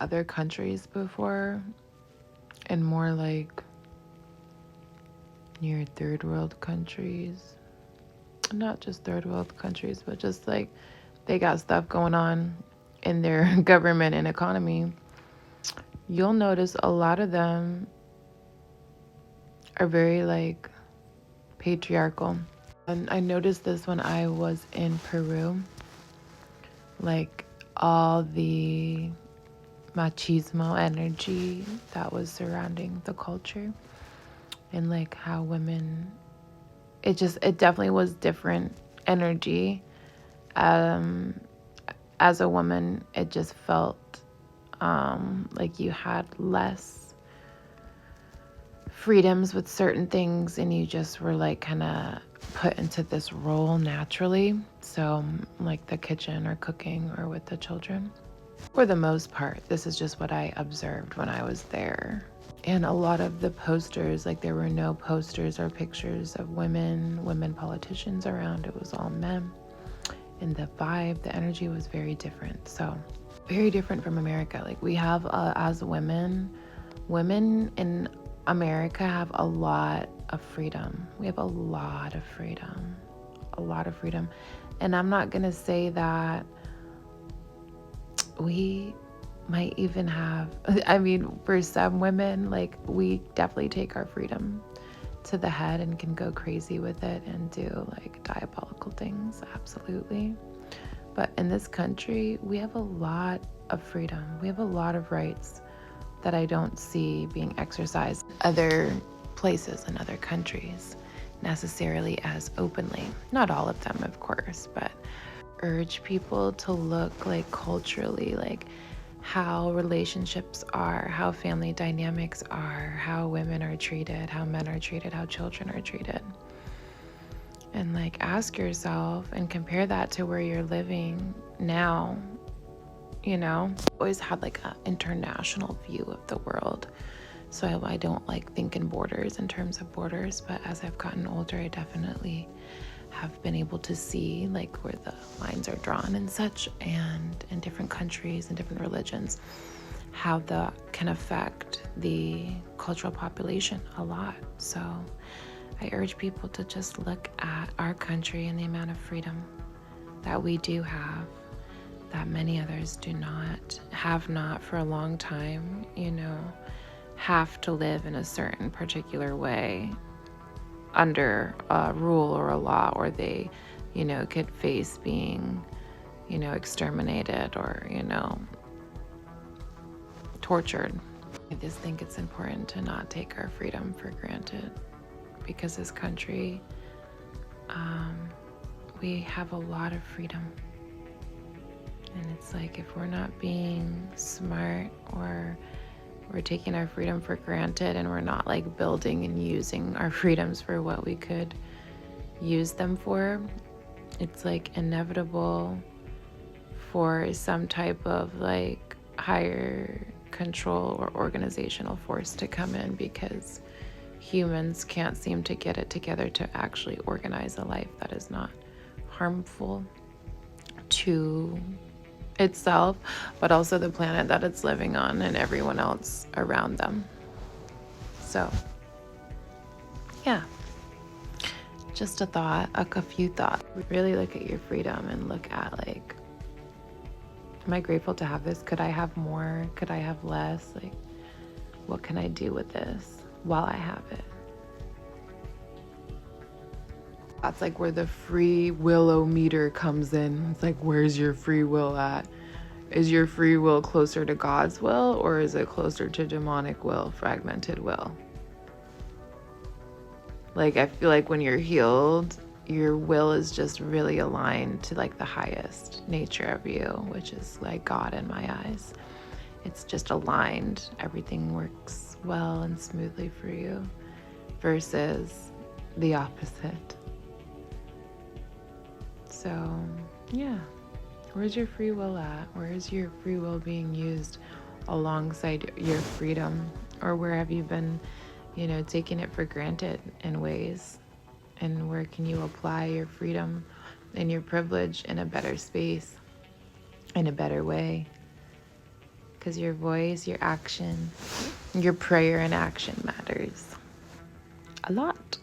other countries before, and more like near third world countries. Not just third world countries, but just like they got stuff going on in their government and economy. You'll notice a lot of them are very like patriarchal. And I noticed this when I was in Peru, like all the machismo energy that was surrounding the culture, and like how women, it definitely was different energy. As a woman, it just felt like you had less freedoms with certain things, and you just were like kind of put into this role naturally. So like the kitchen or cooking or with the children. For the most part, this is just what I observed when I was there. And a lot of the posters, like there were no posters or pictures of women politicians around. It was all men. And the vibe, the energy was very different. So very different from America. Like we have, as women in America have a lot of freedom. We have a lot of freedom. And I'm not going to say that we might even have, I mean, for some women, like we definitely take our freedom to the head and can go crazy with it and do like diabolical things. Absolutely. But in this country, we have a lot of freedom. We have a lot of rights that I don't see being exercised in other places and other countries necessarily as openly. Not all of them, of course, but urge people to look like culturally, like how relationships are, how family dynamics are, how women are treated, how men are treated, how children are treated. And like ask yourself and compare that to where you're living now. You know, always had like an international view of the world. So I don't like think in borders in terms of borders, but as I've gotten older, I definitely have been able to see like where the lines are drawn and such, and in different countries and different religions, how that can affect the cultural population a lot. So I urge people to just look at our country and the amount of freedom that we do have, that many others do not, have not for a long time, you know, have to live in a certain particular way under a rule or a law, or they, you know, could face being, you know, exterminated or, you know, tortured. I just think it's important to not take our freedom for granted, because this country, we have a lot of freedom. And it's like if we're not being smart, or we're taking our freedom for granted, and we're not like building and using our freedoms for what we could use them for, it's like inevitable for some type of like higher control or organizational force to come in, because humans can't seem to get it together to actually organize a life that is not harmful to itself, but also the planet that it's living on and everyone else around them. So, yeah, just a thought, a few thoughts. Really look at your freedom and look at like, am I grateful to have this? Could I have more? Could I have less? Like, what can I do with this while I have it? That's like where the free will-o-meter comes in. It's like, where's your free will at? Is your free will closer to God's will, or is it closer to demonic will, fragmented will? Like, I feel like when you're healed, your will is just really aligned to like the highest nature of you, which is like God in my eyes. It's just aligned. Everything works well and smoothly for you, versus the opposite. So, yeah. Where's your free will at? Where is your free will being used alongside your freedom? Or where have you been, you know, taking it for granted in ways? And where can you apply your freedom and your privilege in a better space, in a better way? because your voice, your action, your prayer and action matters a lot.